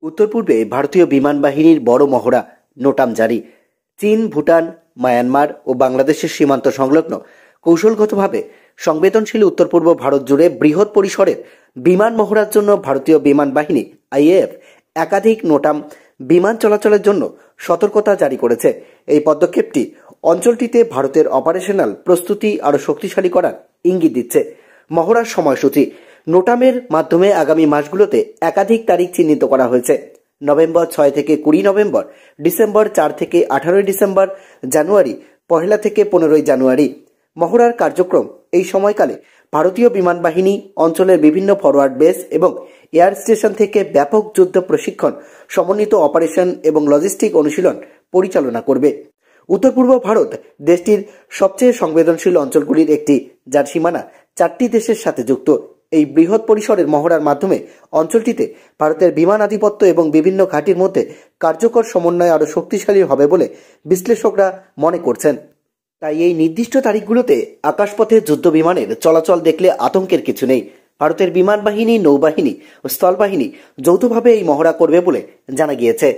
উত্তর পূর্বে ভারতীয় বিমান বাহিনীর বড় মহড়া নোটাম জারি। চীন, ভুটান, মায়ানমার ও বাংলাদেশের সীমান্ত সংলগ্ন কৌশলগতভাবে সংবেদনশীল উত্তর পূর্ব ভারত জুড়ে বৃহৎ পরিসরের বিমান মহড়ার জন্য ভারতীয় বিমান বাহিনী আইএএফ একাধিক নোটাম বিমান চলাচলের জন্য সতর্কতা জারি করেছে। এই পদক্ষেপটি অঞ্চলটিতে ভারতের অপারেশনাল প্রস্তুতি আরও শক্তিশালী করার ইঙ্গিত দিচ্ছে। মহড়ার সময়সূচি: নোটামের মাধ্যমে আগামী মাসগুলোতে একাধিক তারিখ চিহ্নিত করা হয়েছে। নভেম্বর 6 থেকে 20 নভেম্বর, ডিসেম্বর 4 থেকে 18 ডিসেম্বর, জানুয়ারি 1 থেকে 15 জানুয়ারি। মহড়ার কার্যক্রম: এই সময়কালে ভারতীয় বিমান বাহিনী অঞ্চলের বিভিন্ন ফরওয়ার্ড বেস এবং এয়ার স্টেশন থেকে ব্যাপক যুদ্ধ প্রশিক্ষণ, সমন্বিত অপারেশন এবং লজিস্টিক অনুশীলন পরিচালনা করবে। উত্তর পূর্ব ভারত দেশটির সবচেয়ে সংবেদনশীল অঞ্চলগুলির একটি, যার সীমানা 4টি দেশের সাথে যুক্ত। এই বৃহৎ পরিসরের মহড়ার মাধ্যমে অঞ্চলটিতে ভারতের বিমান আধিপত্য এবং বিভিন্ন ঘাঁটির মধ্যে কার্যকর সমন্বয় আরও শক্তিশালী হবে বলে বিশ্লেষকরা মনে করছেন। তাই এই নির্দিষ্ট তারিখগুলোতে আকাশপথে যুদ্ধ বিমানের চলাচল দেখলে আতঙ্কের কিছু নেই। ভারতের বিমান বাহিনী, নৌবাহিনী ও স্থলবাহিনী যৌথভাবে এই মহড়া করবে বলে জানা গিয়েছে।